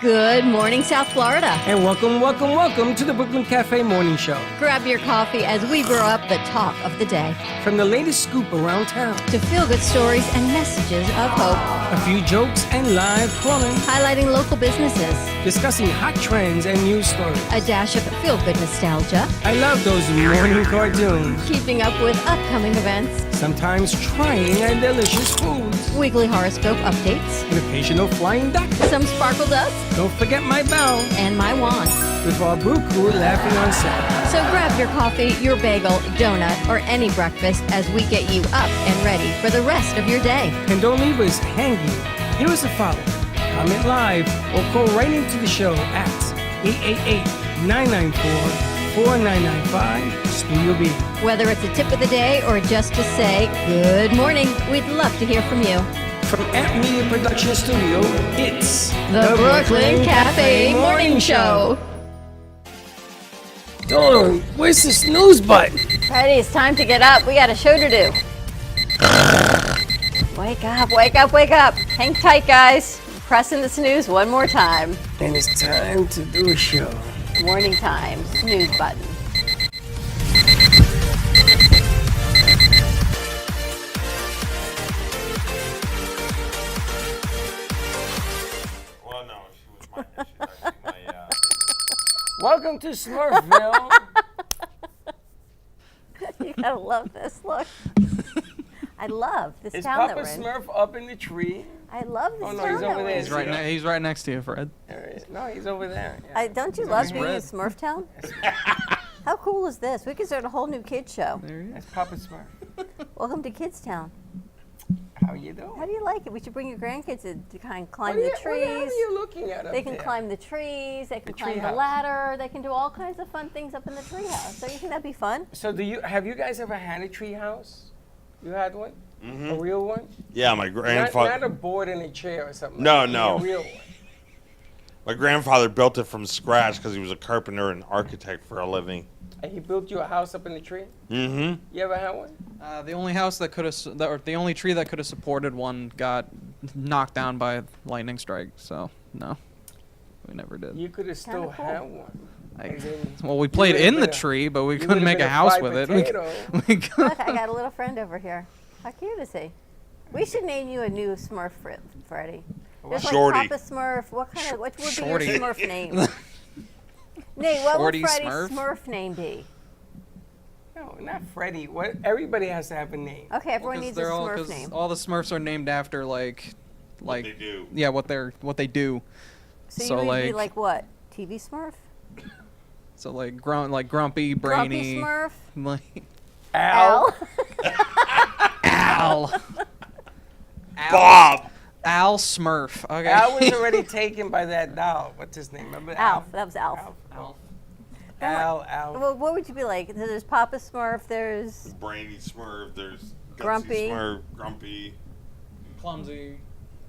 Good morning, South Florida. And welcome to the Brooklyn Cafe Morning Show. Grab your coffee as we brew up the talk of the day. From the latest scoop around town to feel-good stories and messages of hope. A few jokes and live calling. Highlighting local businesses. Discussing hot trends and news stories. A dash of feel-good nostalgia. I love those morning cartoons. Keeping up with upcoming events. Sometimes trying and delicious foods. Weekly horoscope updates. An occasional flying duck. Some sparkle dust. Don't forget my bell. And my wand. With our brew crew laughing on set. So grab your coffee, your bagel, donut, or any breakfast as we get you up and ready for the rest of your day. And don't leave us hanging. Give us a follow. Comment live or call right into the show at 888-994-4995 Studio B. Whether it's a tip of the day or just to say good morning, we'd love to hear from you. From Amp Media Production Studio, it's the Brooklyn Cafe Morning Show. Dawn, where's the snooze button? Freddie, it's time to get up. We got a show to do. Wake up, wake up, wake up. Hang tight, guys. Pressing the snooze one more time. And it's time to do a show. Morning time, snooze button. Well, no, she was my Welcome to Smurfville. You gotta love this. Look. I love this Is town Papa that we're in. Smurf up in the tree? I love this Oh, no, town he's that over we're there. in. He's right next to you, Fred. No, he's over there. Yeah. Don't you love being in red. Smurf Town? How cool is this? We could start a whole new kids show. There he is. That's Papa Smurf. Welcome to Kids Town. How you doing? How do you like it? We should bring your grandkids in to kind of climb What the are trees. you looking at up They can there? climb the trees. They can The climb the treehouse. ladder. They can do all kinds of fun things up in the treehouse. Don't you think that'd be fun? So have you guys ever had a tree house? You had one? A real one? Yeah, my grandfather. Not a board and a chair or something. No, like that. no. A real one. My grandfather built it from scratch because he was a carpenter and architect for a living. And he built you a house up in the tree? Mm-hmm. You ever had one? The only house that could have, or the only tree that could have supported one, got knocked down by a lightning strike. So no, we never did. You could have still cool. had one. And then Well, we played would've in the been a- tree, but we you couldn't would've make been a a house fried with it. potato. We could- Look, I got a little friend over here. How cute is he? We should name you a new Smurf, Freddie. Just Shorty. like Papa Smurf. What would be Shorty. your Smurf name? Nate, what Shorty would Freddie's Smurf? Smurf name be? No, not Freddie. What? Everybody has to have a name. Okay, everyone 'cause needs a they're all, Smurf 'cause name. all the Smurfs are named after like They do. yeah, what they do. So so you would be like- like what? TV Smurf? So like grumpy, brainy, Grumpy Smurf? like Al. Al. Bob! Al Smurf. Okay. Al was already taken by that doll. What's his name? Remember Alf. That was Alf. Al. Well, what would you be like? There's Papa Smurf. There's Brainy Smurf, there's Gutsy Grumpy. Smurf, Grumpy, Clumsy,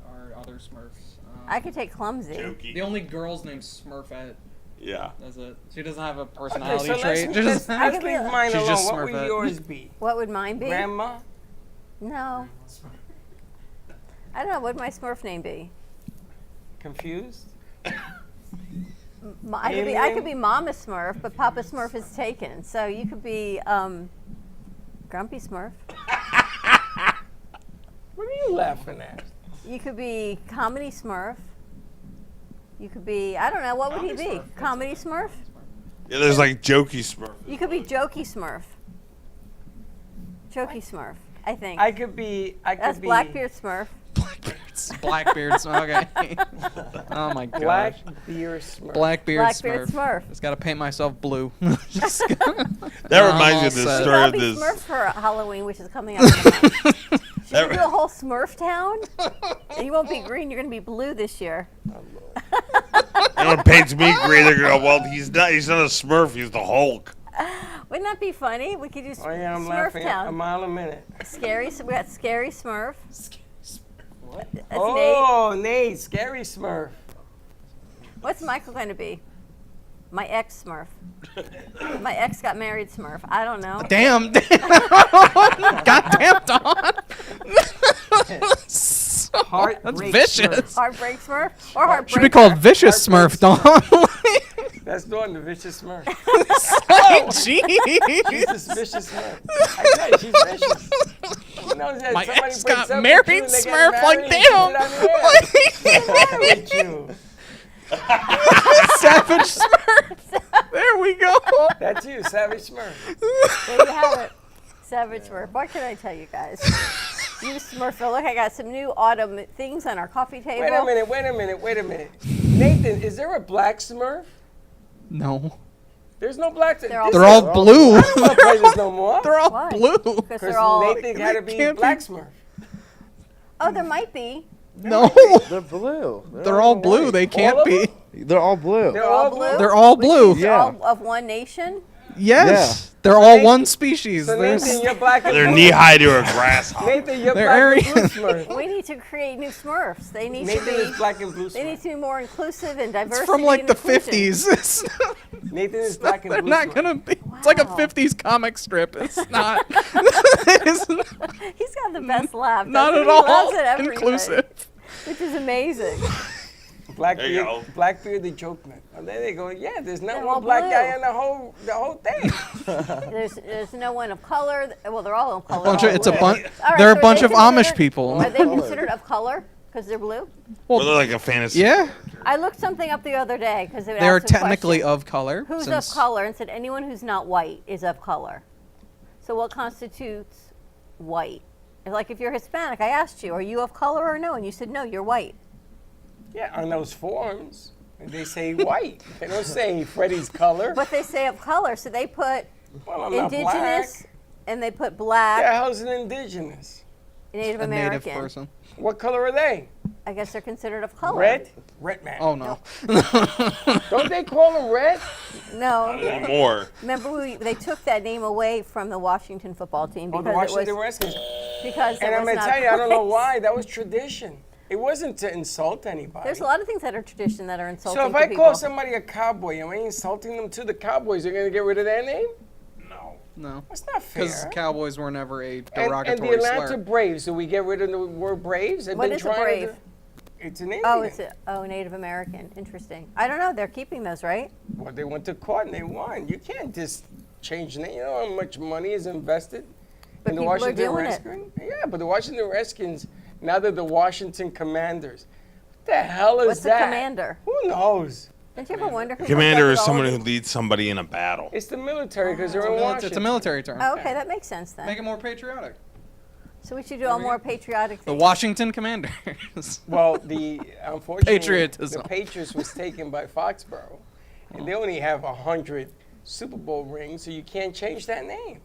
or other Smurfs. I could take Clumsy. Jokey. The only girl's name's Smurfette. Yeah. That's it. She doesn't have a Okay, personality so trait. let's leave mine She's alone. just What would Smurfette. yours be? What would mine be? Grandma? No. I don't know. What would my Smurf name be? Confused? I could be Mama Smurf, but Papa Smurf is taken. So you could be Grumpy Smurf. What are you laughing at? You could be Comedy Smurf. You could be, I don't know, what would he be? Comedy Smurf? Yeah, there's like Jokey Smurf. You could be Jokey Smurf. Jokey Smurf, I think. I could be. That's Blackbeard Smurf. Blackbeard's okay. Oh my gosh. Blackbeard Smurf. Blackbeard Blackbeard Smurf. Just gotta paint myself blue. Just That reminds me of all the set. story I'll of be this. Smurf for Halloween, which is coming up. Should we do a whole Smurf town? And you won't be green, you're going to be blue this year. Everyone paints me green. They're going, well, he's not a Smurf. He's the Hulk. Wouldn't that be funny? We could do Oh yeah, I'm Smurf laughing town. a mile a minute. We got Scary Smurf. What? That's Nate. Oh, Nate, Scary Smurf. What's Michael going to be? My ex Smurf. My ex got married Smurf. I don't know. Damn. Goddamn, Dawn. Heartbreak vicious. Smurf. Heartbreak Smurf or Heartbreak? Should be called Vicious Smurf, Don. That's Dawn, the vicious Smurf. Jeez. She's this vicious Smurf. I tell you, she's vicious. She knows that My somebody ex breaks got up married, with you and they get Smurf, like, married and she damn. sit on the air. What's the matter with you? Savage Smurf. There we go. That's you, Savage Smurf. There you have it. Savage Smurf. What can I tell you guys? You Smurf. Look, I got some new autumn things on our coffee table. Wait a minute. Nathan, is there a black Smurf? No. There's no black. They're all They're all blue. I don't play this no more. They're all Why? blue. Because Because they're all. Nathan had to be Can't be- black Smurf. Oh, there might be. No. They're blue. They're all blue. They can't of be. them? They're all blue. They're all blue. They're all blue. They're Yeah. all of one nation. Yes. They're all one species. So There's- Nathan, you're black and They're blue. knee high to a grasshopper. Nathan, you're They're black and blue Aryan. Smurf. We need to create new Smurfs. They need Nathan to is be. black and blue They need Smurf. to be more inclusive and diverse. It's from like the 50s. Nathan is black and They're blue not Smurf. gonna be. It's like a Wow. 50s comic strip. It's not. It's He's got the best laugh. not doesn't at he? He loves all it every day, inclusive. which is amazing. There you go. Blackbearded jokeman. And then they go, yeah, there's not They're all one black blue. guy in the whole thing. There's no one of color. Well, they're all of color. It's a bunch. All right, They're so a bunch they of Amish considered- people. Are they considered of color because they're blue? Well, they're like a fantasy. Yeah, I looked something up the other day because they they're asked a technically question. of color. Who's since- of color, and said anyone who's not white is of color. So what constitutes white? Like if you're Hispanic, I asked you, are you of color or no? And you said no, you're white. Yeah, on those forms, they say white. They don't say Freddie's color. But they say of color, so they put Well, I'm not indigenous black. and they put Yeah, black, how's an indigenous? Native a native American. person. What color are they? I guess they're considered of color. Red? Red man. Oh no. Don't they call them red? No. Anymore. Remember, they took that name away from the Washington football team Oh, because the Washington it was Redskins. because And it I'm was going to not tell you, I don't know place. why. That was tradition. It wasn't to insult anybody. There's a lot of things that are tradition that are insulting So if to I people. call somebody a cowboy, am I insulting them to the Cowboys? They're going to get rid of their name? No. No. That's not fair. Because Cowboys were never a And derogatory the Atlanta slur. Braves, do we get rid of the word Braves? They've What been is a trying brave? To it's an Indian. Oh, it's Native American. Interesting. I don't know. They're keeping those, right? Well, they went to court and they won. You can't just change the name. You know how much money is invested But in the people are Washington doing it. Redskins? Yeah, but the Washington Redskins, now they're the Washington Commanders. What the hell is What's that? a commander? Who knows? Did you ever wonder who Commander comes is up with all someone of who these- leads somebody in a battle. It's the military because they're in Washington. It's a military term. Oh, okay, that makes sense then. Make it more patriotic. So we should do all more patriotic The things. Washington Commanders. Well, unfortunately, Patriotism. the Patriots was taken by Foxborough, and they only have 100 Super Bowl rings, so you can't change that name.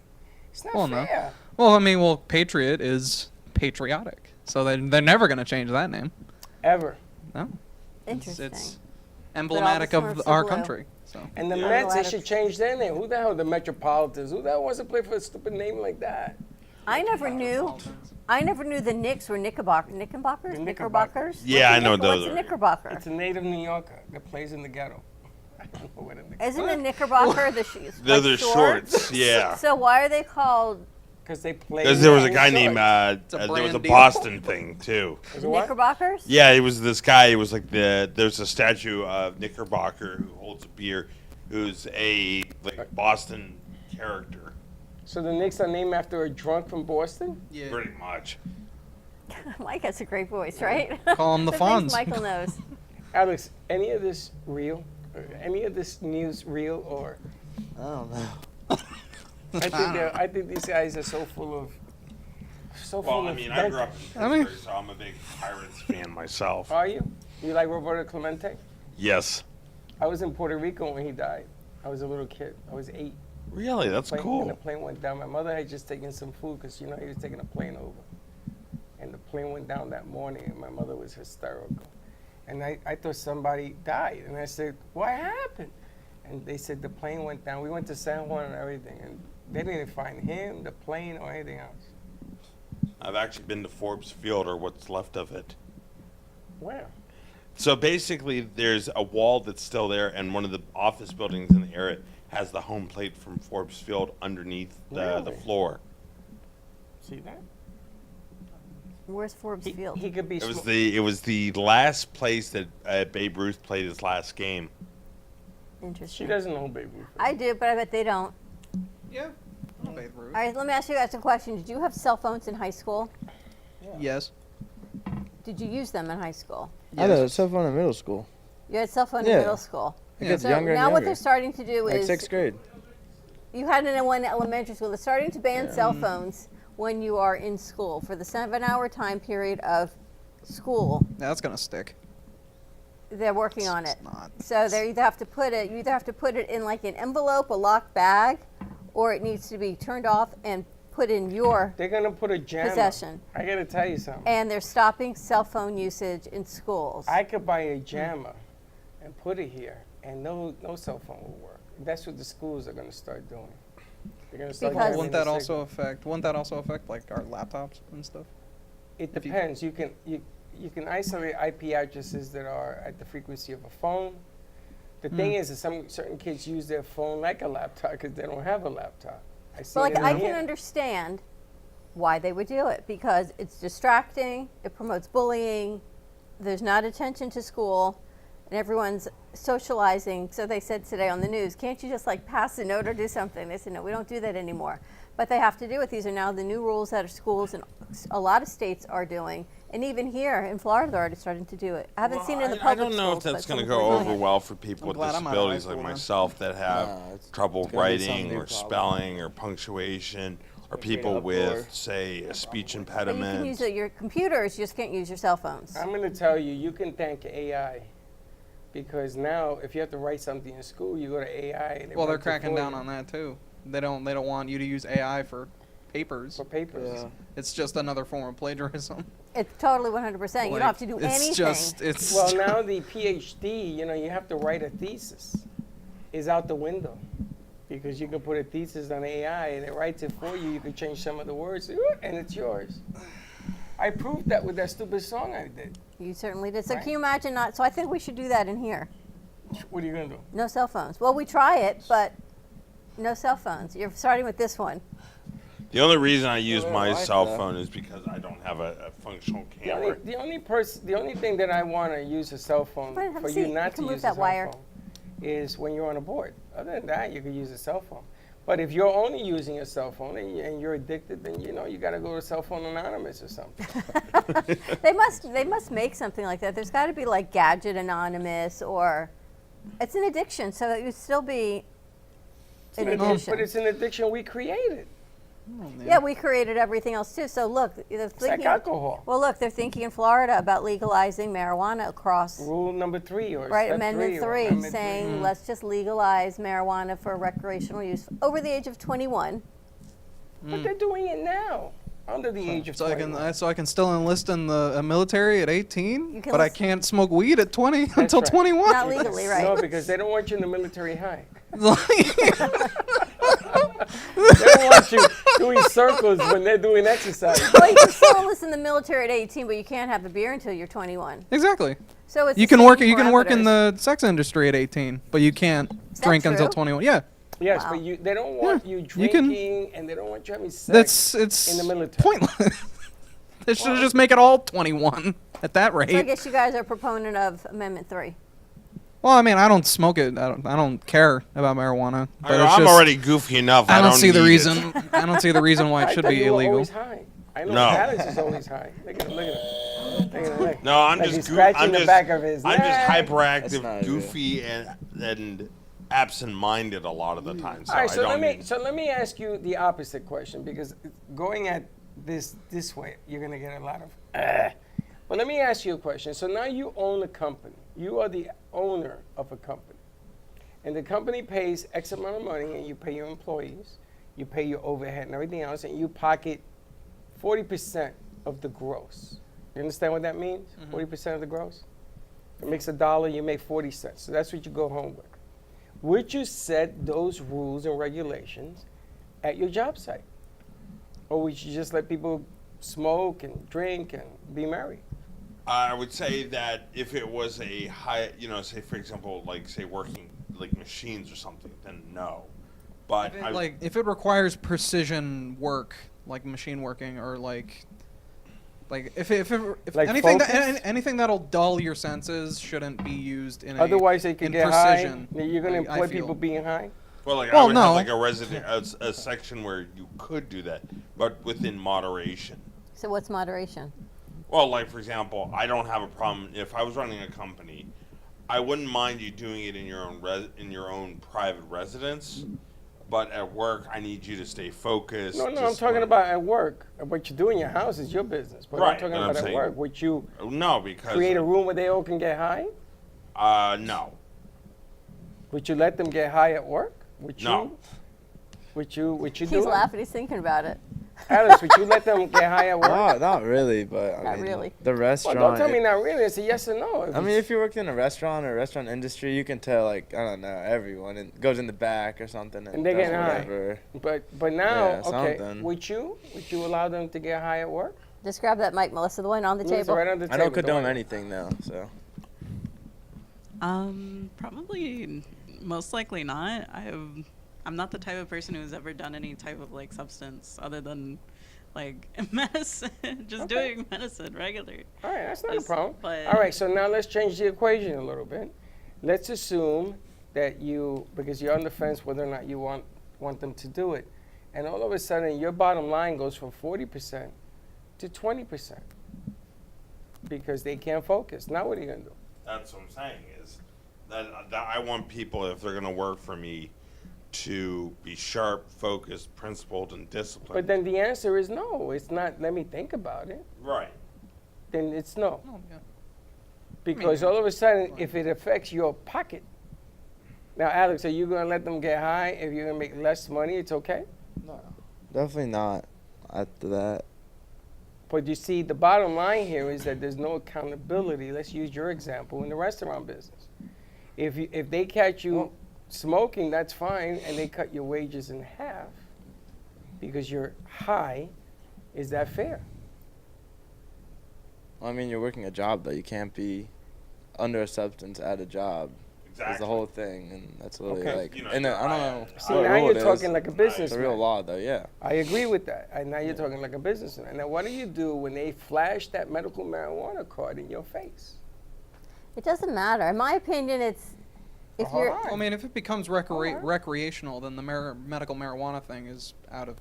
It's not Well, no. fair. Well, I mean, Patriot is patriotic, so they're never going to change that name. Ever. No, Interesting. it's emblematic of Smurfs are our blue. country. So And the Yeah. Mets, they Glad should it's- change their name. Who the hell are the Metropolitans? Who the hell wants to play for a stupid name like that? I never knew the Knicks were Knickerbockers. Knickerbockers. Yeah, I know What's those a are. Knickerbocker? It's a native New Yorker that plays in the ghetto. I don't know what it Isn't a Knickerbocker the shoes? They're like their shorts. Yeah. So why are they called Because they play. Because there was a in guy shorts. named, a there was brand a deal. Boston thing too. Is it what? Knickerbockers? Yeah, it was this guy. It was like there's a statue of Knickerbocker who holds a beer, who's a like Boston character, So the Knicks are named after a drunk from Boston? yeah, pretty much. Mike has a great voice, right? Call 'em the The things Fonz. Michael knows. Alex, any of this real? Or any of this news real? Or I don't know. I think these guys are so full of. Well, I mean, I grew up in I mean- Pittsburgh, so I'm a big Pirates fan myself. Are you? You like Roberto Clemente? Yes. I was in Puerto Rico when he died. I was a little kid. I was 8. Really? That's And the cool. plane went down. My mother had just taken some food because, he was taking a plane over. And the plane went down that morning, and my mother was hysterical. And I thought somebody died. And I said, what happened? And they said the plane went down. We went to San Juan and everything. And they didn't find him, the plane, or anything else. I've actually been to Forbes Field, or what's left of it. Where? So basically, there's a wall that's still there, and one of the office buildings in the area has the home plate from Forbes Field underneath the Really? floor. See that? Where's Forbes Field? He could be. It was the last place that Babe Ruth played his last game. Interesting. She doesn't know Babe Ruth. I do, but I bet they don't. Yeah. Babe Ruth. All right, let me ask you guys a question. Did you have cell phones in high school? Yes. Did you use them in high school? I had a cell phone in middle school. You had cell phone Yeah. in middle school. It gets So younger and now younger. what they're starting to do Like is 6th grade. you had it in one elementary school. They're starting to ban cell phones when you are in school for the 7-hour time period of school. That's gonna stick. They're working on it. It's not. So they either have to put it in like an envelope, a locked bag, or it needs to be turned off and put in your They're gonna put a jammer. possession. I gotta tell you something. And they're stopping cell phone usage in schools. I could buy a jammer and put it here, and no cell phone will work. That's what the schools are gonna start doing. They're gonna start Because- jamming Wouldn't the that signal. also affect like our laptops and stuff? It if you- depends. You can isolate IP addresses that are at the frequency of a phone. The thing is that certain kids use their phone like a laptop because they don't have a laptop. I see But like it in I the can hand. understand why they would do it because it's distracting, it promotes bullying, there's not attention to school, and everyone's socializing. So they said today on the news, can't you just like pass a note or do something? They said, no, we don't do that anymore. But they have to do it. These are now the new rules that our schools and a lot of states are doing. And even here in Florida, they're already starting to do it. I haven't seen it in the I public don't know schools, if that's but going to some go are doing over it. well for people I'm with glad I'm out of disabilities high like school now. myself that have It's trouble gonna be some writing big or problem. spelling or punctuation, or Especially people up with, north. say, a speech But you impediment. can use your computers, you just can't use your cell phones. I'm gonna tell you, you can thank AI. Because now, if you have to write something in school, you go to AI. And it Well, they're writes it cracking for down you on that too. They don't want you to use AI for papers. for papers. Yeah. It's just another form of plagiarism. It's totally 100%. You don't have to do anything. It's Well, now the PhD, you have to write a thesis, is out the window. Because you can put a thesis on AI and it writes it for you. You can change some of the words and it's yours. I proved that with that stupid song I did. You certainly did. So Right. can you imagine not? So I think we should do that in here. What are you going to do? No cell phones. Well, we try it, but no cell phones. You're starting with this one. The only reason I use Well, my I cell know. phone is because I don't have a functional The only, camera. the only thing that I want to use a cell phone Fine, have a for seat. you You not can to move use that a cell wire. phone is when you're on a board. Other than that, you can use a cell phone. But if you're only using a cell phone and you're addicted, then you got to go to Cell Phone Anonymous or something. They must make something like that. There's got to be like Gadget Anonymous or it's an addiction, so it would still be an addiction. But it's an addiction we created. Yeah, we created everything else too. So look, they're It's like thinking. alcohol. Well, look, they're thinking in Florida about legalizing marijuana across. Rule number 3 or Right, step Amendment 3 or 3, Amendment saying let's just legalize marijuana for recreational use over the age of 21. But they're doing it now, under the age of so I 21. can still enlist in the military at 18, You can but I list- can't smoke weed at 20 until right. 21. Not legally, right? No, because they don't want you in the military high. They don't want you doing circles when they're doing exercise. Well, you can still enlist in the military at 18, but you can't have a beer until you're 21. Exactly. So it's You the can work. same You can work in parameters. the sex industry at 18, but you can't that drink until true? 21. Yeah, Yes, Wow. but they don't want you you can- drinking and they don't want you having sex. that's it's in the military. pointless. They should just make it all 21 at that So I rate. guess you guys are a proponent of Amendment 3. Well, I mean, I don't smoke it. I don't care about marijuana. But it's I'm just, already goofy enough. I don't don't see the need it. reason. I don't see the reason why it I should thought be you were illegal. always high. I know No. Alex is always high. Look at him. Look at him. Look at him. No, I'm Like just he's goo- scratching I'm the just, back of his I'm just neck. That's hyperactive, not good. goofy, and absent-minded a lot of the time. So All right, I so don't need. let me ask you the opposite question because going at this way, you're gonna get a lot of. But let me ask you a question. So now you own a company. You are the owner of a company, and the company pays X amount of money, and you pay your employees, you pay your overhead and everything else, and you pocket 40% of the gross. You understand what that means? 40% of the gross. If it makes $1, you make 40 cents. So that's what you go home with. Would you set those rules and regulations at your job site? Or would you just let people smoke and drink and be merry? I would say that if it was a high, say for example, like say working like machines or something, then no. But If it requires precision work, like machine working, or like Like if Like anything focus? anything that'll dull your senses shouldn't be used in Otherwise, they could in get precision. high. You're going to I employ feel. people being high? Well, like I Well, would no. have like a resident a section where you could do that, but within moderation. So what's moderation? Well, like for example, I don't have a problem if I was running a company. I wouldn't mind you doing it in your own in your own private residence, but at work, I need you to stay focused. No, I'm talking disciplined. about at work. What you do in your house is your business. But I'm Right, talking but I'm about at saying- work. Would you No, because create a room where they all can get high? no, Would you let them get high at work? Would you? No. Would you He's do it? laughing. He's thinking about it. Alex, would you let them get high at work? Not really, but I Not mean, really. the Well, restaurant. don't tell me not really. It's a yes or no. I mean, if you worked in a restaurant or restaurant industry, you can tell, like, I don't know, everyone and goes in the back or something and they're does getting high. whatever. But now, Yeah, okay, something. would you allow them to get high at work? Just grab that mic, Melissa, the one on the It's table. right on the I table. don't condone worry. anything though, so. Probably, most likely not. I'm not the type of person who's ever done any type of like substance other than like medicine, just doing medicine regular. All right, that's not a Just- problem. but- All right, so now let's change the equation a little bit. Let's assume that because you're on the fence whether or not you want them to do it, and all of a sudden your bottom line goes from 40% to 20% because they can't focus. Now what are you gonna do? that's what I'm saying is that I want people, if they're going to work for me, to be sharp, focused, principled, and disciplined. But then the answer is no. It's not. Let me think about it. Right. Then it's no. Oh, yeah. Because all of a sudden, if it affects your pocket. Now, Alex, are you going to let them get high? If you're going to make less money, it's okay? No. Definitely not after that. But you see, the bottom line here is that there's no accountability. Let's use your example in the restaurant business. If they catch you smoking, that's fine, and they cut your wages in half because you're high, is that fair? I mean, you're working a job though. You can't be under a substance at a job. That's Exactly. the whole thing, and that's really Okay. like. You know, and you're I don't right. know. See, what now rule you're it talking is. like a It's a businessman. real law though, yeah. I agree with that. And now you're talking like a businessman. Now, what do you do when they flash that medical marijuana card in your face? It doesn't matter. In my opinion, it's if All you're right. Well, I mean, if it becomes Alright. recreational, then the medical marijuana thing is out of,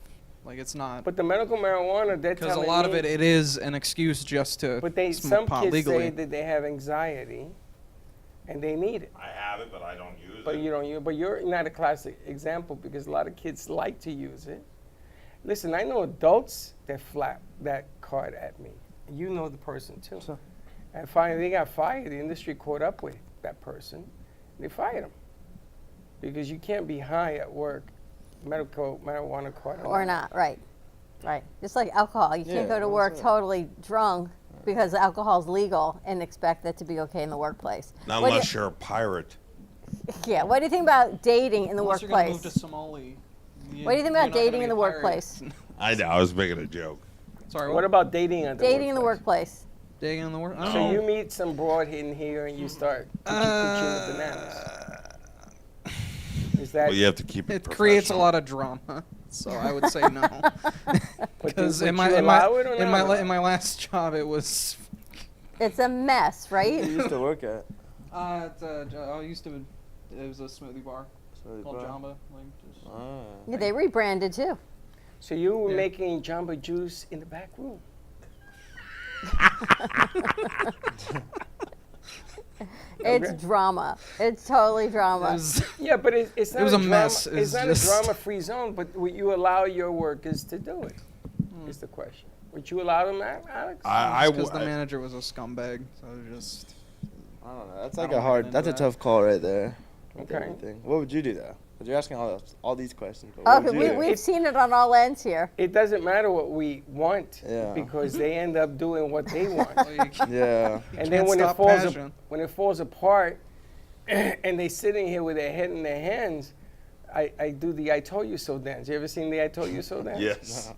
like, it's not. But the medical marijuana, they're Because a telling lot of me- it is an excuse just to But smoke some pot kids legally. say that they have anxiety, and they need it. I have it, but I don't use But it. you don't. But you're not a classic example because a lot of kids like to use it. Listen, I know adults that flap that card at me. You know the person too. Sure. And finally, they got fired. The industry caught up with that person. They fired him because you can't be high at work. Medical marijuana card or not, right? Right. Just like alcohol, you can't Yeah, go to that's work it. totally drunk because alcohol's legal and expect that to be okay in the workplace. Not What do unless you're a pirate. Yeah. What do you think about dating in the Unless you're gonna workplace? move to Somali. What do you think about dating in the workplace? I know. I was making a joke. Sorry, What about dating at the Dating in the workplace? workplace. Dating in the work? So you meet some broad in here and you start coochie with bananas. Is that Well, you have to keep it. It creates a professional. lot of drama, so I would say no. Because would in you my allow it or in not my allow in my last job, it was. It's a mess, You right? used to work at. I used to. It was a smoothie bar called Jamba. Like just. Yeah, they rebranded too. So you were Yeah. making Jamba Juice in the back room. It's Okay. drama. It's totally It drama. was, Yeah, but it's not was a a drama, mess. It It's was not just- a drama-free zone, but would you allow your workers to do it? Is the question. Would you allow them, Alex? because the manager was a scumbag, so it was just. I don't know. That's I like don't a wanna hard. get That's a into that. tough call right there. with Okay. everything. What would you do though? Because you're asking all these questions. But what Okay, would you do? we've seen it on all ends here. It doesn't matter what we want Yeah. because they end up doing what they want. Like, Yeah. And then can't when stop passion. when it falls apart, and they sitting here with their head in their hands, I do the "I told you so" dance. You ever seen the "I told you so" dance? Yes.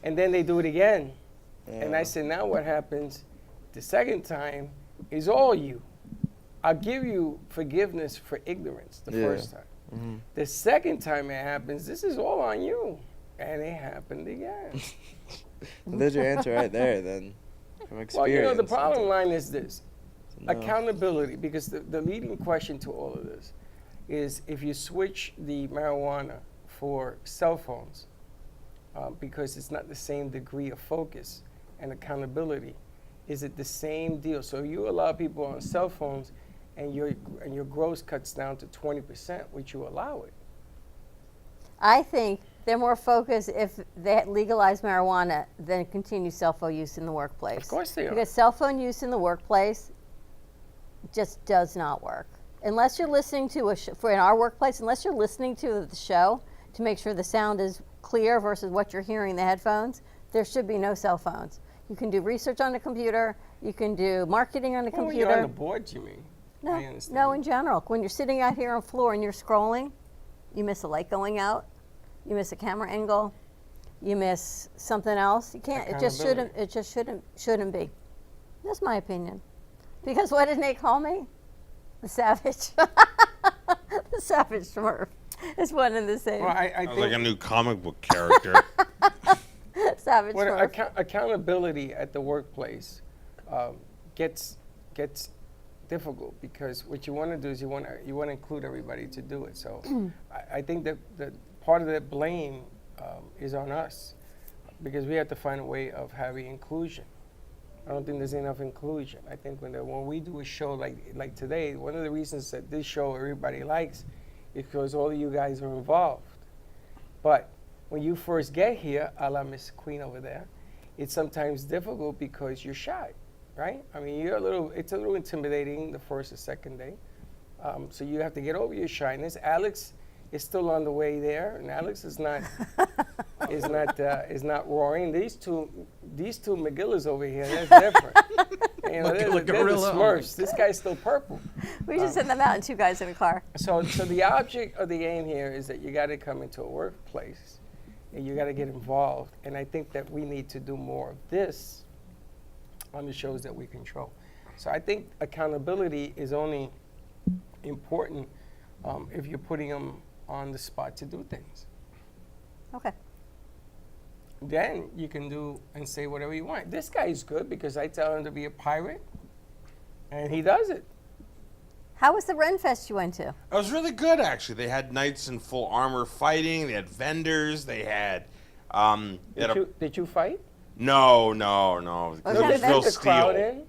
And then they do it again, and I Yeah. said, now what happens? The second time is all you. I'll give you forgiveness for ignorance the Yeah. first time. Mhm. The second time it happens, this is all on you, and it happened again. There's your answer right there. Then. from experience. Well, you know, the problem line is this. No. Accountability, because the leading question to all of this is if you switch the marijuana for cell phones, because it's not the same degree of focus and accountability, is it the same deal? So you allow people on cell phones and your gross cuts down to 20%, which you allow it. I think they're more focused if they legalize marijuana than continue cell phone use in the workplace. Of course they are. Because cell phone use in the workplace just does not work. Unless you're listening to for in our workplace, unless you're listening to the show to make sure the sound is clear versus what you're hearing in the headphones, there should be no cell phones. You can do research on the computer. You can do marketing on the When computer. you're on the board, you mean? No, I understand. no, in general. When you're sitting out here on the floor and you're scrolling, you miss a light going out, you miss a camera angle, you miss something else. You can't. It just shouldn't. It just shouldn't be. That's my opinion. Because what did Nate call me? The savage. The savage Smurf. It's one and the same. Well, I Sounds think like a new comic book character. Savage well, Smurf. accountability at the workplace gets difficult, because what you want to do is you want to include everybody to do it. So I think that part of that blame is on us, because we have to find a way of having inclusion. I don't think there's enough inclusion. I think when we do a show like today, one of the reasons that this show everybody likes is because all of you guys are involved. But when you first get here, a la Miss Queen over there, it's sometimes difficult because you're shy, right? I mean, it's a little intimidating the first or second day. So you have to get over your shyness. Alex is still on the way there, and Alex is not is not roaring. These two McGillis over here, they're different. You know, they're the Smurfs. This guy's still purple. We should send them out in two guys in a car. So the object of the game here is that you got to come into a workplace and you got to get involved. And I think that we need to do more of this on the shows that we control. So I think accountability is only important if you're putting them on the spot to do things. Okay. Then you can do and say whatever you want. This guy is good because I tell him to be a pirate, and he does it. How was the Ren Fest you went to? It was really good, actually. They had knights in full armor fighting. They had vendors. They had. Did you fight? No. What It kind was of real Did the crowd steel. in?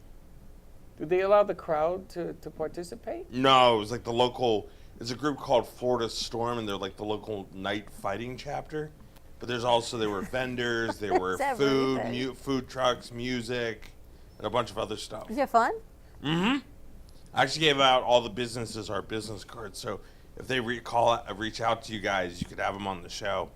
Did they allow the crowd to participate? No, it was like the local. It's a group called Florida Storm, and they're like the local night fighting chapter. But there were vendors, there were It's food, everything. food trucks, music, and a bunch of other stuff. Did you have fun? Mm-hmm. I actually gave out all the businesses our business cards, so if they reach out to you guys, you could have them on the show.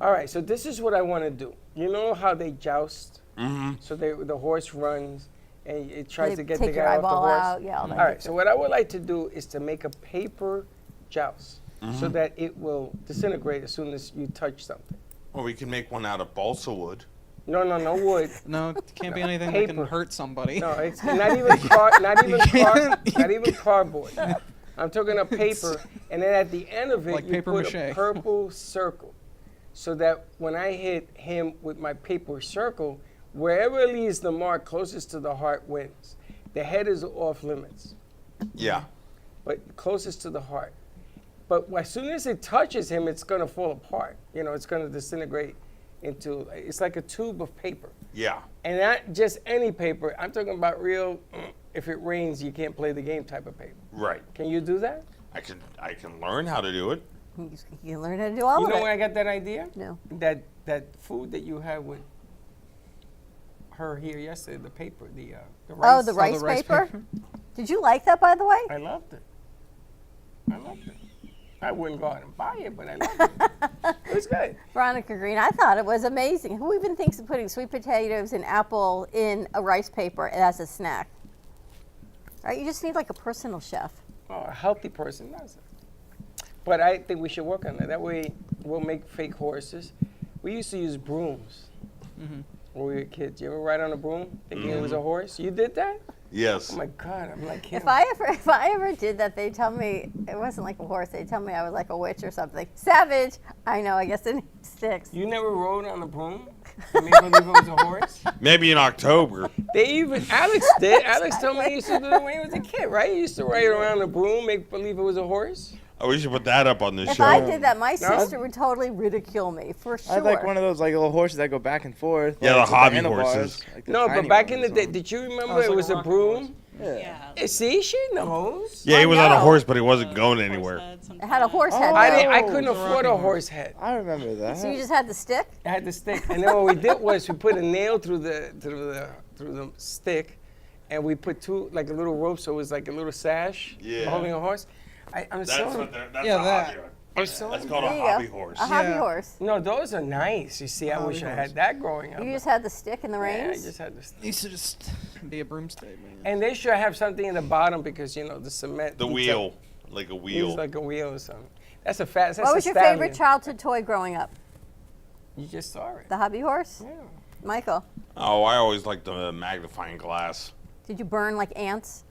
All right, so this is what I want to do. You know how they joust? Mm-hmm. So the horse runs, and it tries They to get take the your guy off the eyeball horse. out, yeah, all that All good right, so what I would like to do is to make a paper joust so that it will disintegrate as soon as you touch something. Or we can make one out of balsa wood. No wood. No, it can't be anything that Paper. can hurt somebody. No, it's not even cardboard. I'm talking about paper, and then at the end of it, Like you paper put a mache. purple circle, so that when I hit him with my paper circle, wherever it leaves the mark closest to the heart wins. The head is off limits, Yeah. but closest to the heart. But as soon as it touches him, it's going to fall apart. You know, it's going to disintegrate into, it's like a tube of paper. Yeah. And not just any paper. I'm talking about real, if it rains, you can't play the game type of paper. Right. Can you do that? I can learn how to do it. You can learn how to do all You of know it. where I got that idea? No. That food that you had with her here yesterday, the paper, the rice. Oh, the rice paper? Did you like that, by the way? I loved it. I wouldn't go out and buy it, but I loved it. It was good. Veronica Green, I thought it was amazing. Who even thinks of putting sweet potatoes and apple in a rice paper as a snack? Right? You just need like a personal chef. Oh, a healthy person does it. But I think we should work on that. That way we'll make fake horses. We used to use brooms when we were kids. You ever ride on a broom thinking it was a horse? You did that? Yes. Oh my God, I'm like him. If I ever did that, they'd tell me it wasn't like a horse. They'd tell me I was like a witch or something. Savage. I know. I guess it sticks. You never rode on a broom? Can you believe it was a horse? Maybe in October. They even Alex did. Alex told me he used to do it when he was a kid, right? He used to ride around the broom, make believe it was a horse. Oh, we should put that up on this If show. I did that, my sister would totally ridicule me, for sure. I had like one of those like little horses that go back and forth. Yeah, like, the with hobby handlebars, horses. like the No, tiny but back in the ones day, on. did you remember it's it like was a a rocking broom? Yeah. See, she knows. Yeah, he was I on a know. horse, but he wasn't going anywhere. It had a horse head. Oh. I though. couldn't it's a afford a horse head. I remember that. So you just had the stick? I had the stick, and then what we did was we put a nail through the stick, and we put two like a little rope, so it was like a little sash Yeah. holding a horse. I'm That's so. what that's Yeah, a that. hobby horse. I'm so. That's called There a you hobby go. horse. A hobby Yeah. horse. No, those are nice. You see, I wish I had that growing up. You just had the stick and the Yeah, I reins? just had the stick. Needs to just be a broomstick, man. And they should have something in the bottom because the cement. The eats wheel, like a up- wheel. It's like a wheel or something. That's a fast. That's What a was your stallion. favorite childhood toy growing up? You just saw it. The hobby horse? Yeah. Michael, Oh, I always liked the magnifying glass. did you burn like ants?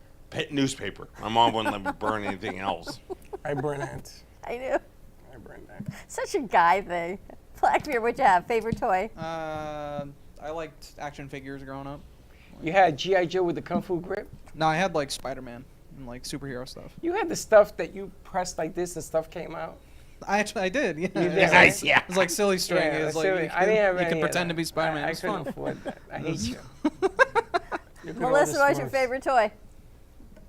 Newspaper. My mom wouldn't let me burn anything else. I burn ants. I knew. I burn that. Such a guy thing. Blackbeard, what'd you have? Favorite toy? I liked action figures growing up. You had G.I. Joe with the Kung Fu grip. No, I had like Spider-Man and like superhero stuff. You had the stuff that you pressed like this and stuff came out. I did. Yeah. You did, It's right? like- It was like silly string. Yeah, It was silly. like I didn't have you any could of pretend that. to be Spider-Man. I It was couldn't fun. afford that. I hate you. You could Melissa, order what was your Smurfs. favorite toy?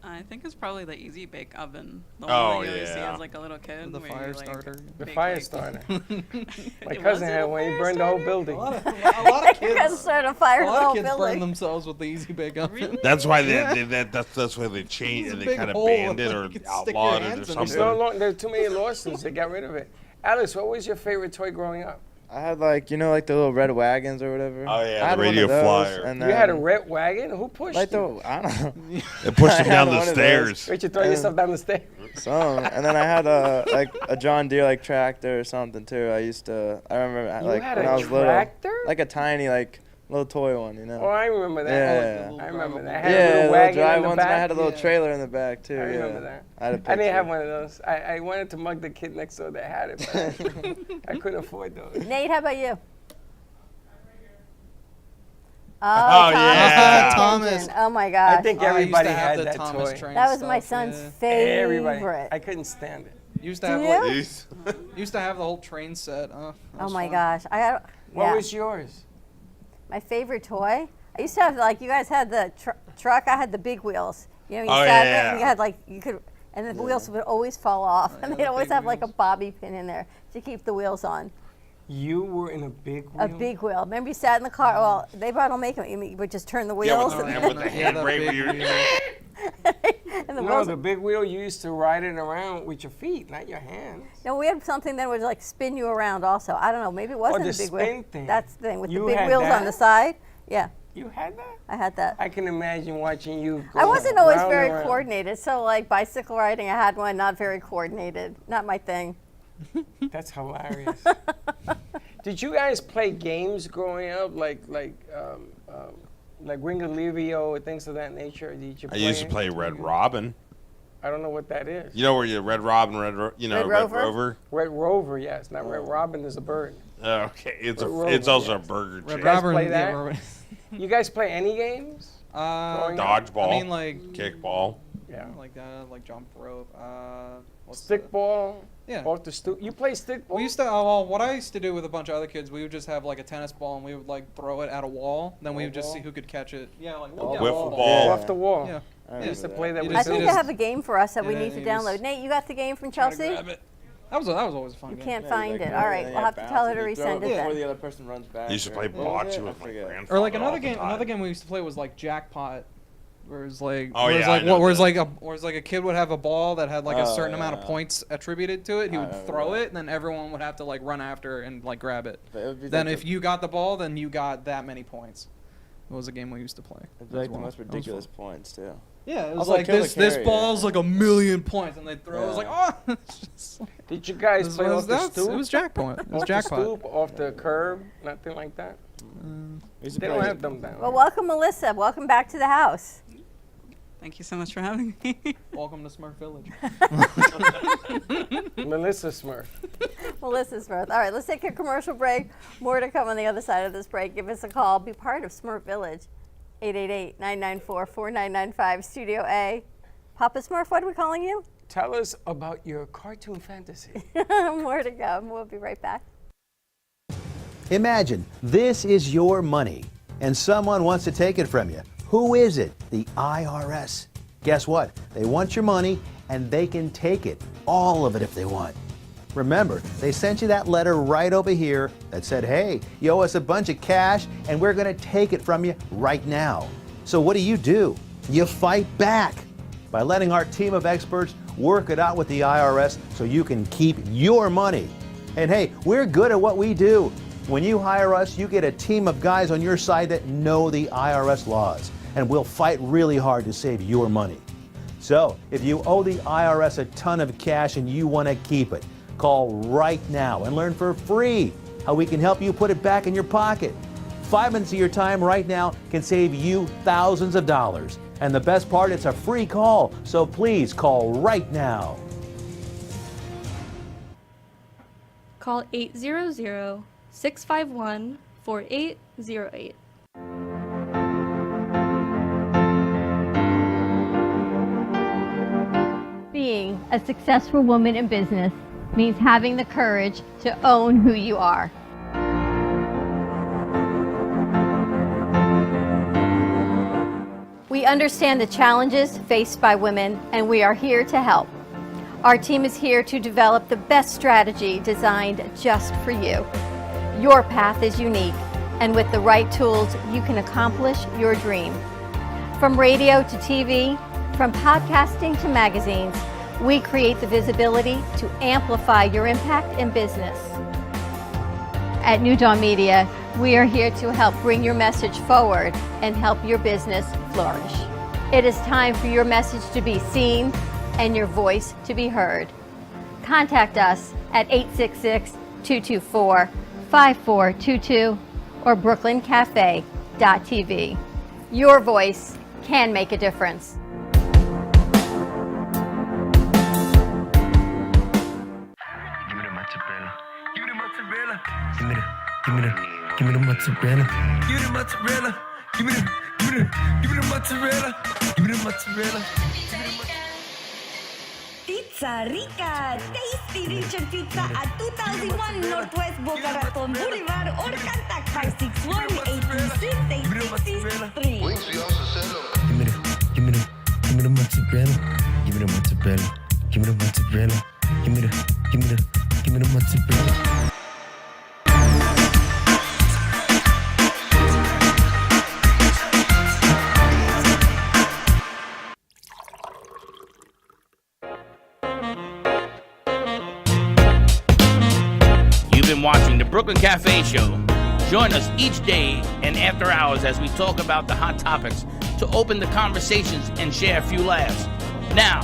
I think it's probably the Easy Bake Oven. The Oh, one that you always see yeah. as like a little kid. The where you, fire like, starter. The bake, fire like- starter. My It cousin wasn't had a one. He fire burned the whole starter? building. A lot of You guys kids. started a fire A in the lot whole of kids burn building. themselves with the Easy Bake Oven. Really? That's why that's why they changed It's a it. They big kind of hole banned it where or you can stick your outlawed it or hands in. It's something. no long, there are too many lawsuits. They got rid of it. Alex, what was your favorite toy growing up? I had like like the little red wagons or whatever. Oh, yeah, I had the one of radio those, flyer. And You had a then, red wagon? Who pushed like you? I don't know. They pushed him I down had the one of those. stairs. Wait, you throw yourself down the stairs? Some, and then I had a John Deere like tractor or something too. I remember You like had when a I was tractor? little, like a tiny like little toy one, Oh, I remember that. Yeah. I remember that. I yeah, had a little little wagon dry in the ones, back. and I had a little Yeah. trailer in the back too. I remember yeah. that. I had a I didn't have picture. one of those. I wanted to mug the kid next door that had it, but I couldn't afford those. Nate, how about you? Oh, Oh, yeah. Thomas. Thomas. Oh my gosh. I think I used to everybody have had the that Thomas toy. train that was my stuff, son's yeah. favorite. Everybody. I couldn't stand it. Used to Do have you? like, These- used to have the whole train set. That Oh was my fun. gosh. I got What yeah. was yours? My favorite toy? I used to have like you guys had the truck. I had the big wheels. You Oh, sat there yeah. and you had like you could, and the wheels would always fall off, and they'd the always big have like a wheels. bobby pin in there to keep the wheels on. You were in a big wheel? A big wheel. Remember you sat in the car? Well, they probably don't make them. You would just turn the Yeah, wheels, with the, and, and with the Yeah, the handbrake. big where you're- wheel. and the No, wheels. the big wheel, you used to ride it around with your feet, not your hands. No, we had something that would like spin you around. Also, I don't know. Maybe it wasn't the a big spin wheel. thing. That's the thing with You the big had wheels on that? the side. Yeah, You had that? I had that. I can imagine watching you go I wasn't always round very and round. coordinated. So like bicycle riding, I had one. Not very coordinated. Not my thing. That's hilarious. Did you guys play games growing up, like Ring of Livio or things of that nature? Did you I play used to it? play Red Robin. I don't know what that is. You know where you Red Robin, Red Red Rover? Rover? Red Rover, yes. Not Red Robin is a bird. Okay, it's Red it's Rover, also yes. a burger Red chain. guys Robin, play yeah, that? Robin. You guys play any games? Growing up? Dodgeball. I mean, like Kickball. Yeah. like jump rope. What's Stickball? Yeah. Off the stoop. You play stickball? We used to. Well, what I used to do with a bunch of other kids, we would just have like a tennis ball and we would like throw it at a wall. Then we would just ball? see who could catch it. Yeah, like Oh, yeah, wiffle ball. ball. Off the wall. Yeah. I I used to remember play that You with I just- think you they just- have a game for us that we Yeah, need to you just- download. Nate, you got the game from Try to Chelsea? grab it. That was always a fun You game. can't Yeah, find like it. that, All right, and we'll have to bounce tell her and to you throw resend it before then. the other person runs back. I used to play What was bocce it? with I my forget. grandfather. Or like all another the game. time. Another game we used to play was like Jackpot. Whereas like, Oh, whereas yeah, I like, know whereas that. like a kid would have a ball that had like a Oh, certain amount of yeah. points attributed to it. He I would remember throw that. it, and then everyone would have to like run after and like grab it. But it would be Then like if you got the ball, then you got that many points. It was a game we used to play. It'd be like as the well. most That was ridiculous fun. points too. Yeah, it was Also, like kill the this carry, ball's yeah. like 1,000,000 points, and they throw. It was like, Yeah. oh, it's just like- Did you guys This play was- off the that's- stoop? It was jackpot. It was Off the jackpot. stoop, off the curb, nothing like that? We used to They play- don't have them down. Well, welcome, Melissa. Welcome back to the house. Thank you so much for having me. Welcome to Smurf Village. Melissa Smurf. Melissa Smurf. All right, let's take a commercial break. More to come on the other side of this break. Give us a call. Be part of Smurf Village. 888-994-4995, Studio A. Papa Smurf, what are we calling you? Tell us about your cartoon fantasy. More to come. We'll be right back. Imagine this is your money and someone wants to take it from you. Who is it? The IRS. Guess what? They want your money and they can take it, all of it if they want. Remember, they sent you that letter right over here that said, hey, you owe us a bunch of cash and we're going to take it from you right now. So what do? You fight back by letting our team of experts work it out with the IRS so you can keep your money. And hey, we're good at what we do. When you hire us, you get a team of guys on your side that know the IRS laws, and we'll fight really hard to save your money. So, if you owe the IRS a ton of cash and you want to keep it, call right now and learn for free how we can help you put it back in your pocket. 5 minutes of your time right now can save you thousands of dollars. And the best part, it's a free call, so please call right now. Call 800-651-4808. Being a successful woman in business means having the courage to own who you are. We understand the challenges faced by women, and we are here to help. Our team is here to develop the best strategy designed just for you. Your path is unique, and with the right tools, you can accomplish your dream. From radio to TV, from podcasting to magazines, we create the visibility to amplify your impact in business. At New Dawn Media, we are here to help bring your message forward and help your business flourish. It is time for your message to be seen and your voice to be heard. Contact us at 866-224-5422 or brooklyncafe.tv. Your voice can make a difference. Give me the mozzarella. Give me the mozzarella. Give me the mozzarella. Give me the mozzarella. Pizza Rica, tasty Richard Pizza at 2001 Northwest Boca Raton Boulevard or contact 561-826-8663. Give me the mozzarella. Give me the mozzarella. Give me the mozzarella. Give me the mozzarella. Watching the Brooklyn Cafe Show. Join us each day and after hours as we talk about the hot topics to open the conversations and share a few laughs. Now,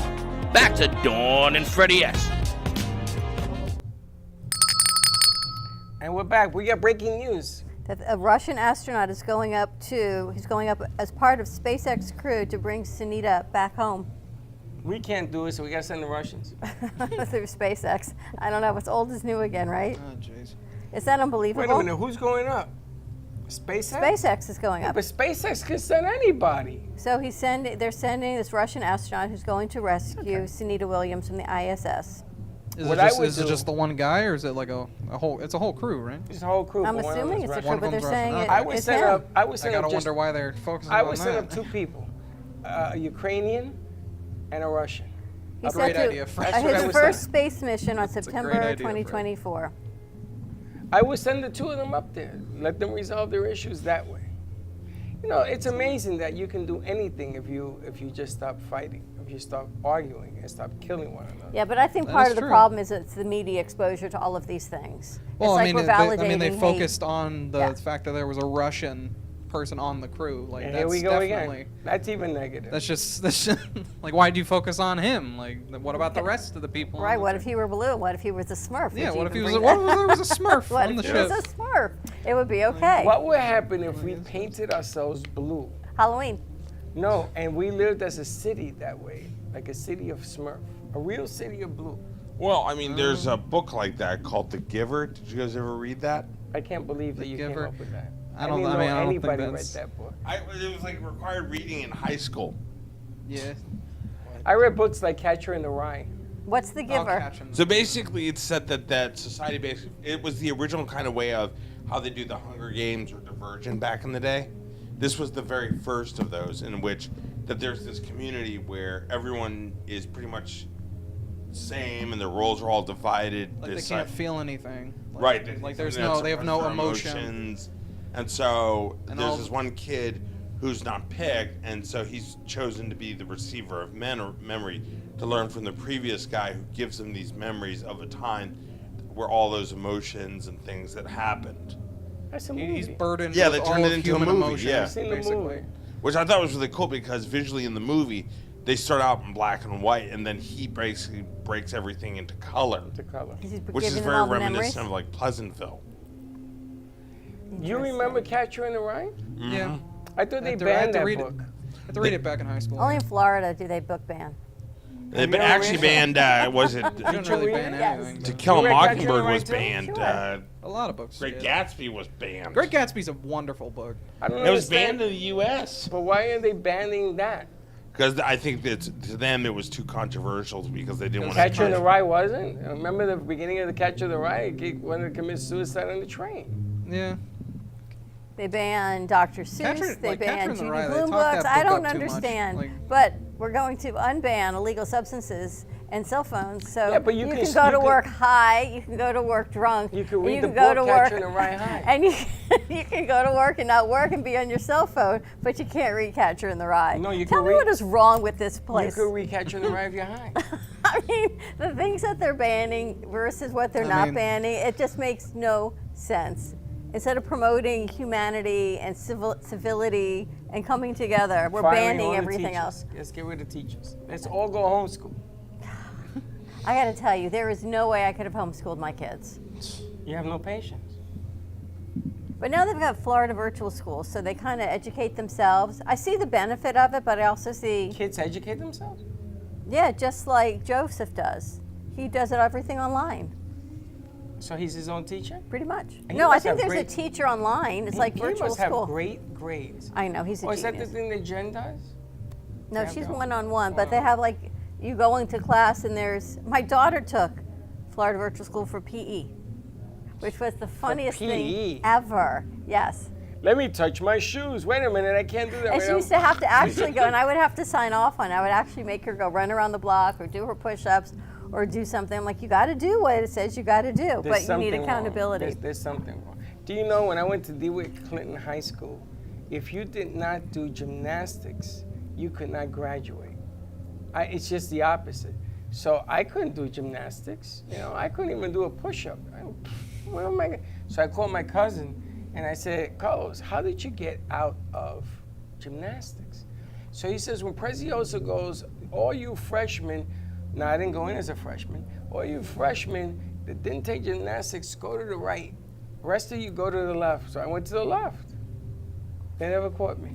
back to Dawn and Freddie S. And we're back. We got breaking news. That a Russian astronaut is going up as part of SpaceX crew to bring Sunita back home. We can't do it, so we got to send the Russians. Through SpaceX. I don't know. What's old is new again, right? Oh, jeez. Is that unbelievable? Wait a minute. Who's going up? SpaceX? SpaceX is going up. But SpaceX can send anybody. So they're sending this Russian astronaut who's going to rescue Sunita Williams from the ISS. Is it just the one guy, or is it like a whole? It's a whole crew, right? It's a whole crew. I'm assuming it's a crew, but they're saying I would send up. I gotta wonder why they're focusing on that. I would send up two people, a Ukrainian and a Russian. He great said idea. His first space mission on September 2024. I would send the two of them up there. Let them resolve their issues that way. You know, it's amazing that you can do anything if you just stop fighting, if you stop arguing and stop killing one another. Yeah, but I think part of the problem is it's the media exposure to all of these things. Well, it's they focused on the fact that there was a Russian person on the crew. Like, and that's here we go definitely, again. That's even negative. That's just like, why do you focus on him? Like, what about the rest of the people? Right. What if he were blue? What if he was a Smurf? Yeah. What if there was a Smurf on the ship? What if he was a Smurf? It would be okay. What would happen if we painted ourselves blue? Halloween. No, and we lived as a city that way, like a city of Smurf, a real city of blue. Well, I mean, there's a book like that called The Giver. Did you guys ever read that? I can't believe that The you Giver? came up with that. I don't didn't I mean, know I don't think anybody read that's- that book. It was like required reading in high school. Yeah. I read books like Catcher in the Rye. What's the Oh, giver? Catching. So basically, it's said that society basically, it was the original kind of way of how they do the Hunger Games or Divergent back in the day. This was the very first of those in which that there's this community where everyone is pretty much same and their roles are all divided. Like they This can't side- feel anything. Right. Like there's something that they have no suppresses their emotion. emotions. And so And there's all- this one kid who's not picked, and so he's chosen to be the receiver of memory to learn from the previous guy who gives him these memories of a time where all those emotions and things that happened. That's a movie. He's burdened Yeah, with they turned all it of into a human movie, emotions, yeah. I've seen the basically. movie. Which I thought was really cool because visually in the movie, they start out in black and white, and then he basically breaks everything into color, To color. He's which is giving them very all the reminiscent memories? of like Pleasantville. You remember Catcher in the Rye? Yeah. I thought they I had banned to that read book. it. I had to read it back in high school. Only in Florida do they book ban. They you actually read- banned, was it You don't really read ban it? anything. To but- Kill a You read Catcher in the Mockingbird Rye was too? banned. Sure. A lot of books. Great did. Gatsby was banned. Great Gatsby's a wonderful book. I don't It was understand. banned in the U.S. But why are they banning that? because I think that to them it was too controversial because they didn't want Catcher in the to. Rye wasn't. Remember the beginning of the Catcher in the Rye? He wanted to commit suicide on the train. Yeah. They ban Dr. Seuss. Catcher- They like Catcher ban in the Judy Rye, they Blume talk books. that I book don't up too much. understand. Like- But we're going to unban illegal substances and cell phones. So Yeah, but you can can s- go you to can- work high. You can go to work drunk. You can and read you the can go book to work, Catcher in the Rye high. and you can go to work and not work and be on your cell phone, but you can't read Catcher in the Rye. No, you Tell can me read- what is wrong with this You place. could read Catcher in the Rye if you're high. I mean, the things that they're banning versus what they're I not mean- banning, it just makes no sense. Instead of promoting humanity and civility and coming together, we're Firing all banning the everything teachers. else. Let's get rid of teachers. Let's all go homeschool. I got to tell you, there is no way I could have homeschooled my kids. You have no patience. But now they've got Florida virtual schools, so they kind of educate themselves. I see the benefit of it, but I also see, Kids educate themselves? yeah, just like Joseph does. He does it everything online, So he's his own teacher? pretty much. he No, I must think have there's a great- teacher online. It's like He virtual must school. have great grades. I know, he's a Oh, is that the genius. thing that Jen does? No, Yeah, she's no. one-on-one, but they Wow. have like, you go into class and there's, my daughter took Florida Virtual School for PE, which was the funniest PE? thing ever. Yes. Let me touch my shoes. Wait a minute, I can't do that. And right she now. used to have to actually go, and I would have to sign off on it. I would actually make her go run around the block or do her push-ups or do something. I'm like, you got to do what it says you got to do, There's but you need something accountability. Wrong. There's something wrong. Do you know when I went to DeWitt Clinton High School, if you did not do gymnastics, you could not graduate. It's just the opposite. So I couldn't do gymnastics. You know, I couldn't even do a push-up. What am I gonna? So I called my cousin and I said, Carlos, how did you get out of gymnastics? So he says, when Preziosa goes, all you freshmen, no, I didn't go in as a freshman, all you freshmen that didn't take gymnastics, go to the right. The rest of you go to the left. So I went to the left. They never caught me.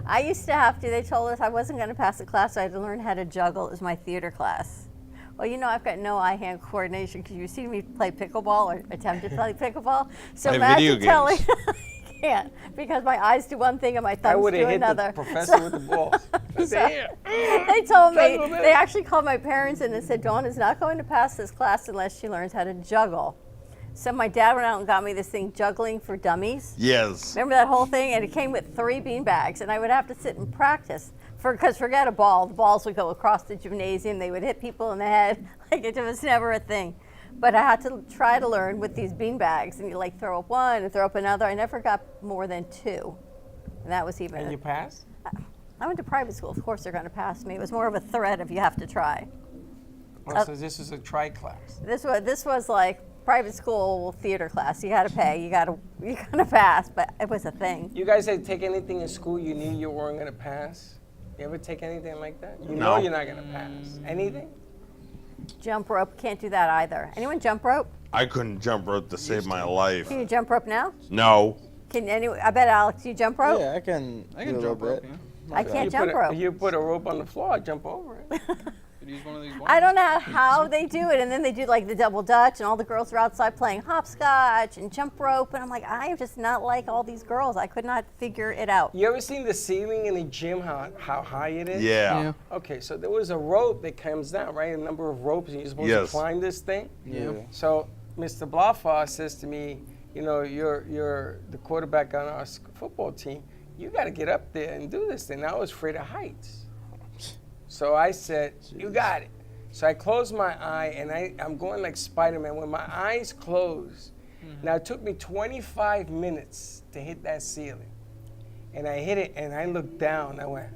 I used to have to, they told us I wasn't going to pass the class, so I had to learn how to juggle. It was my theater class. Well, you know, I've got no eye-hand coordination because you see me play pickleball or attempt to play pickleball. So Play video imagine telling, games. I can't because my eyes do one thing and my I thumbs would do have hit another. the professor with the ball. I said, "Here." They told me, Juggle this. they actually called my parents in and said, Dawn is not going to pass this class unless she learns how to juggle. So my dad went out and got me this thing, Juggling for Dummies. Yes. Remember that whole thing? And it came with 3 bean bags, and I would have to sit and practice. Because forget a ball, the balls would go across the gymnasium, they would hit people in the head, like it was never a thing. But I had to try to learn with these bean bags, and you like throw up one and throw up another. I never got more than 2. And that was even, And you passed? I went to private school, of course they're gonna pass me. It was more of a threat if you have to try. Oh, so this is a tri class. This was like private school theater class. You gotta pay, you gotta pass, but it was a thing. You guys had take anything in school you knew you weren't gonna pass? You ever take anything like that? You know No. you're not gonna pass. Anything? Jump rope, can't do that either. Anyone jump rope? I couldn't jump rope to save my life. Can you jump rope now? No. Can anyone? I bet Alex, you jump rope? Yeah, I can. I do can a little jump rope. bit. Yeah. I can't You jump put rope. You put a rope on the floor, I jump over it. Could use one of these. I don't know how they do it, and then they do like the double dutch, and all the girls are outside playing hopscotch and jump rope, and I'm like, I am just not like all these girls. I could not figure it out. You ever seen the ceiling in the gym, how high it is? Yeah. Okay, so there was a rope that comes down, right? A number of ropes, and you're supposed to climb this thing. Yeah. So Mr. Blaffa says to me, you know, you're the quarterback on our football team. You got to get up there and do this thing. I was afraid of heights. So I said, you got it. So I closed my eye, and I'm going like Spider-Man. When my eyes closed, now it took me 25 minutes to hit that ceiling. And I hit it, and I looked down. I went,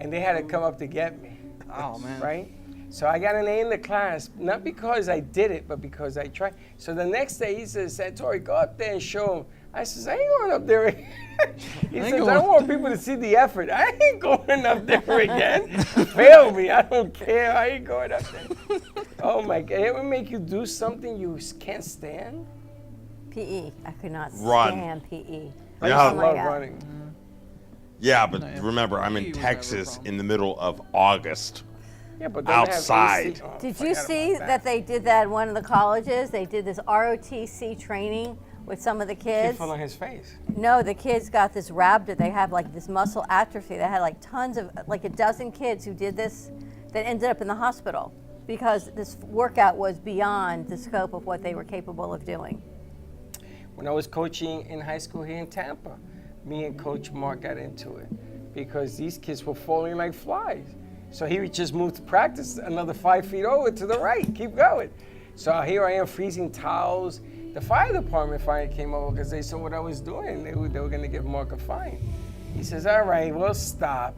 and they had to come up to get me. Oh, man. Right? So I got an A in the class, not because I did it, but because I tried. So the next day, he says, Santori, go up there and show him. I says, I ain't going up there again. He says, I don't want people to see the effort. I ain't going up there again. Fail me. I don't care. I ain't going up there. Oh, my God. It ever make you do something you can't stand? PE. I could not Run. stand PE. I Yeah. used to love running. Yeah, but remember, I'm in Texas in the middle of August. Yeah, but don't they have outside. AC? Oh, Did you forget see about that they did that at one of the colleges? They did this ROTC training with some of the Kid kids. fell on his face. No, the kids got this rhabdo. They have like this muscle atrophy. They had like tons of, like a dozen kids who did this that ended up in the hospital because this workout was beyond the scope of what they were capable of doing. When I was coaching in high school here in Tampa, me and Coach Mark got into it because these kids were falling like flies. So he would just move to practice another 5 feet over to the right, keep going. So here I am freezing towels. The fire department finally came over because they saw what I was doing. They were going to give Mark a fine. He says, all right, we'll stop.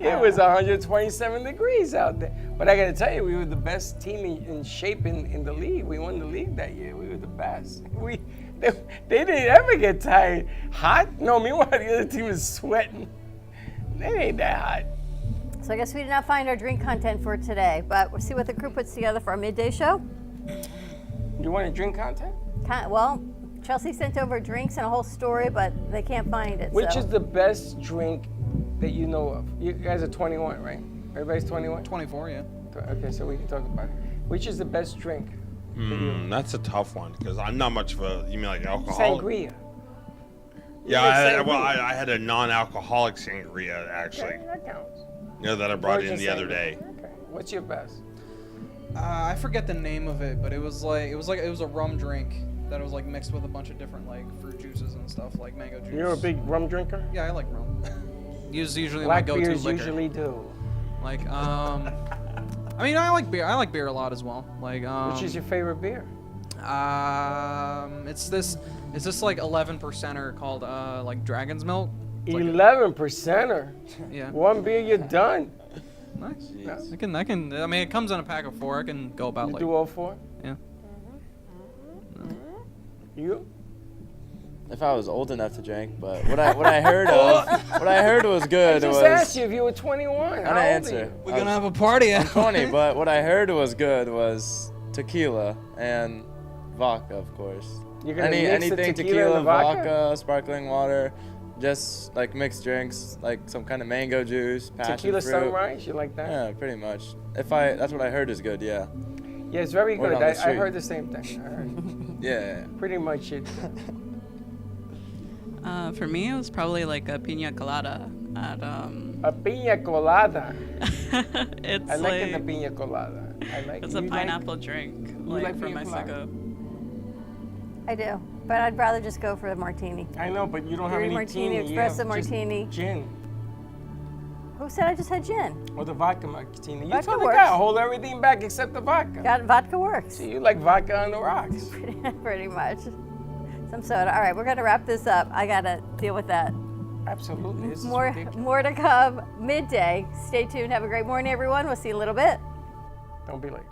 It was 127 degrees out there. But I got to tell you, we were the best team in shape in the league. We won the league that year. We were the best. They didn't ever get tired. Hot? No, meanwhile, the other team is sweating. They ain't that hot. So I guess we did not find our drink content for today, but we'll see what the crew puts together for our midday show. You want a drink content? Well, Chelsea sent over drinks and a whole story, but they can't find it. Which so. is the best drink that you know of? You guys are 21, right? Everybody's 21? 24, yeah. Okay, so we can talk about it. Which is the best drink? That's a tough one because I'm not much of a, you mean like alcohol? Sangria. Yeah, I had a non-alcoholic sangria actually. Okay, that counts. You know, that I brought in Virgin the other sangria. day. Okay. What's your best? I forget the name of it, but it was a rum drink that was like mixed with a bunch of different like fruit juices and stuff, like mango juice. You're a big rum drinker? Yeah, I like rum. Usually Black my go-to beers liquor. usually do. Like I mean, I like beer. I like beer a lot as well. Like Which is your favorite beer? It's this like 11%er called like Dragon's Milk. It's like 11%er. Yeah. One beer, you're done. Nice. Yeah. I can. I mean, it comes in a pack of 4. I can go about You like. do all 4? Yeah. You? If I was old enough to drink, but what I heard was good. I just was, asked you if you were 21. I How didn't old answer. are you? We're gonna have a party. I'm 20, but what I heard was good was tequila and vodka, of course. You're gonna mix the Anything tequila and the vodka? sparkling water, just like mixed drinks, like some kind of mango juice, passion Tequila fruit. sunrise, you like that? Yeah, pretty much. That's what I heard is good. Yeah. Yeah, it's very Word good. on the I street. heard the same thing. I heard Yeah. pretty much it. For me, it was probably like a pina colada at A pina colada. it's I like like the pina colada. I like. it's a you pineapple drink, like like from pina colada? Mexico. I do, but I'd rather just go for a martini. I know, but you don't have Green any martini, teeny. You have espresso just martini. Gin Who said I just had gin? or the vodka martini. You Vodka told the works. guy hold everything back except the vodka. Vodka works. So you like vodka on the rocks. Pretty much. Some soda. All right, we're gonna wrap this up. I gotta deal with that. Absolutely. This is More ridiculous. to come midday. Stay tuned. Have a great morning, everyone. We'll see you in a little bit. Don't be late.